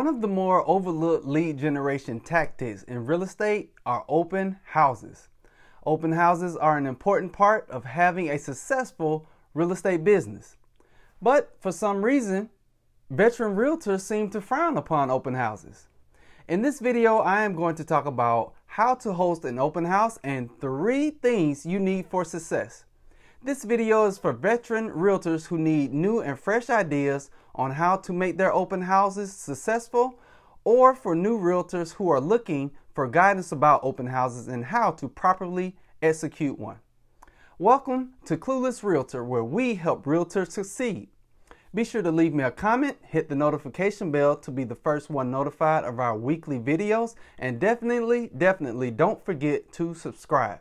One of the more overlooked lead generation tactics in real estate are open houses. Open houses are an important part of having a successful real estate business. But for some reason, veteran realtors seem to frown upon open houses. In this video, I am going to talk about how to host an open house and 3 things you need for success. This video is for veteran realtors who need new and fresh ideas on how to make their open houses successful, or for new realtors who are looking for guidance about open houses and how to properly execute one. Welcome to Clueless Realtor, where we help realtors succeed. Be sure to leave me a comment, hit the notification bell to be the first one notified of our weekly videos, and definitely don't forget to subscribe.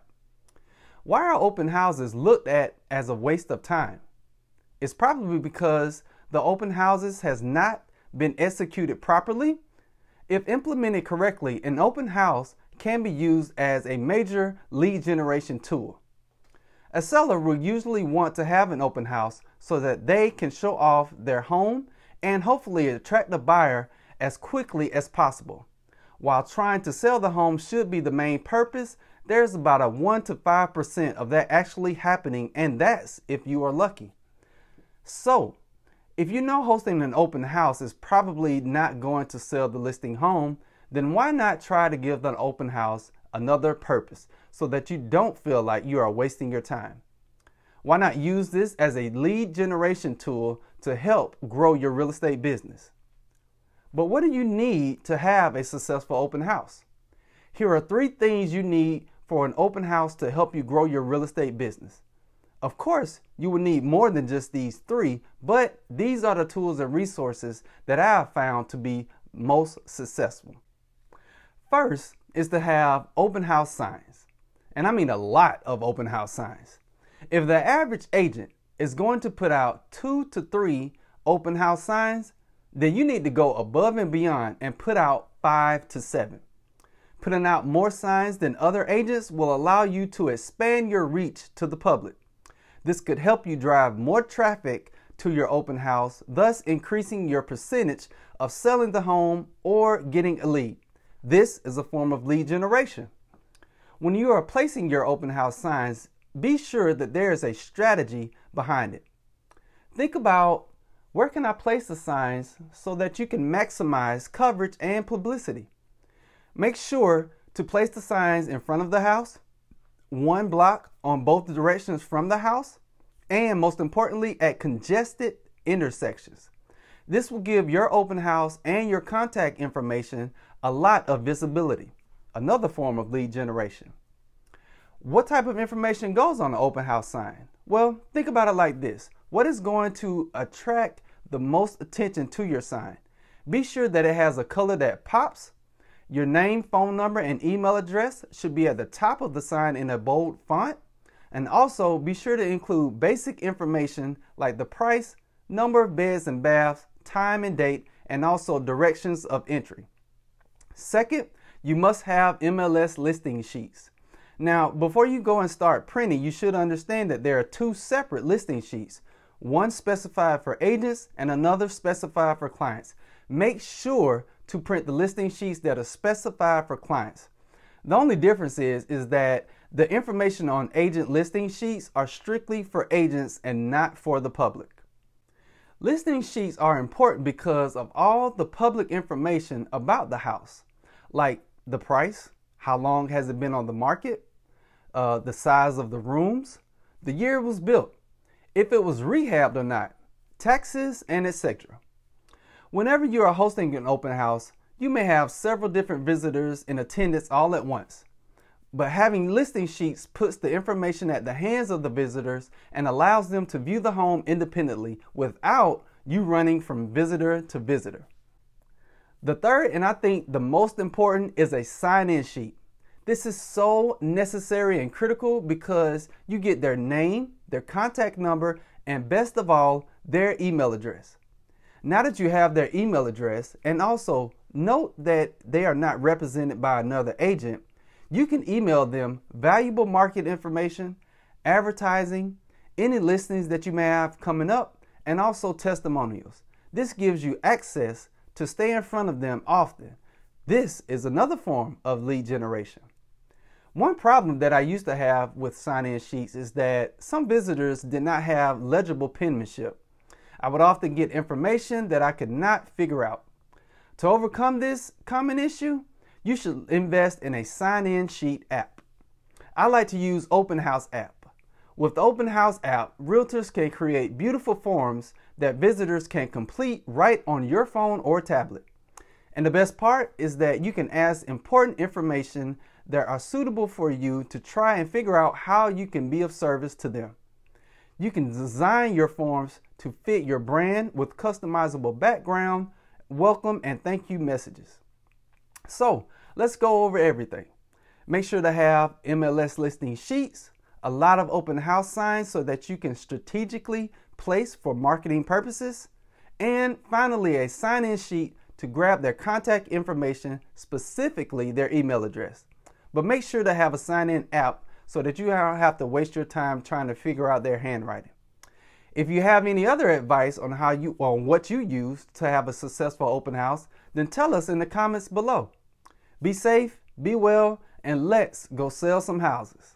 Why are open houses looked at as a waste of time? It's probably because the open houses has not been executed properly. If implemented correctly, an open house can be used as a major lead generation tool. A seller will usually want to have an open house so that they can show off their home and hopefully attract a buyer as quickly as possible. While trying to sell the home should be the main purpose, there's about a 1 to 5% of that actually happening, and that's if you are lucky. So, if you know hosting an open house is probably not going to sell the listing home, then why not try to give the open house another purpose so that you don't feel like you are wasting your time? Why not use this as a lead generation tool to help grow your real estate business? But what do you need to have a successful open house? Here are 3 things you need for an open house to help you grow your real estate business. Of course, you will need more than just these 3, but these are the tools and resources that I have found to be most successful. First is to have open house signs. And I mean a lot of open house signs. If the average agent is going to put out 2 to 3 open house signs, then you need to go above and beyond and put out 5 to 7. Putting out more signs than other agents will allow you to expand your reach to the public. This could help you drive more traffic to your open house, thus increasing your percentage of selling the home or getting a lead. This is a form of lead generation. When you are placing your open house signs, be sure that there is a strategy behind it. Think about, where can I place the signs so that you can maximize coverage and publicity? Make sure to place the signs in front of the house, 1 block on both directions from the house, and most importantly, at congested intersections. This will give your open house and your contact information a lot of visibility, another form of lead generation. What type of information goes on an open house sign? Well, think about it like this. What is going to attract the most attention to your sign? Be sure that it has a color that pops. Your name, phone number, and email address should be at the top of the sign in a bold font. And also be sure to include basic information like the price, number of beds and baths, time and date, and also directions of entry. Second, you must have MLS listing sheets. Now, before you go and start printing, you should understand that there are 2 separate listing sheets, one specified for agents and another specified for clients. Make sure to print the listing sheets that are specified for clients. The only difference is that the information on agent listing sheets are strictly for agents and not for the public. Listing sheets are important because of all the public information about the house, like the price, how long has it been on the market, the size of the rooms, the year it was built, if it was rehabbed or not, taxes, and etc. Whenever you are hosting an open house, you may have several different visitors in attendance all at once. But having listing sheets puts the information at the hands of the visitors and allows them to view the home independently without you running from visitor to visitor. The third, and I think the most important, is a sign-in sheet. This is so necessary and critical because you get their name, their contact number, and best of all, their email address. Now that you have their email address, and also note that they are not represented by another agent, you can email them valuable market information, advertising, any listings that you may have coming up, and also testimonials. This gives you access to stay in front of them often. This is another form of lead generation. One problem that I used to have with sign-in sheets is that some visitors did not have legible penmanship. I would often get information that I could not figure out. To overcome this common issue, you should invest in a sign-in sheet app. I like to use Open House app. With the Open House app, realtors can create beautiful forms that visitors can complete right on your phone or tablet. And the best part is that you can ask important information that are suitable for you to try and figure out how you can be of service to them. You can design your forms to fit your brand with customizable background, welcome, and thank you messages. So let's go over everything. Make sure to have MLS listing sheets, a lot of open house signs so that you can strategically place for marketing purposes, and finally a sign-in sheet to grab their contact information, specifically their email address. But make sure to have a sign-in app so that you don't have to waste your time trying to figure out their handwriting. If you have any other advice on what you use to have a successful open house, then tell us in the comments below. Be safe, be well, and let's go sell some houses.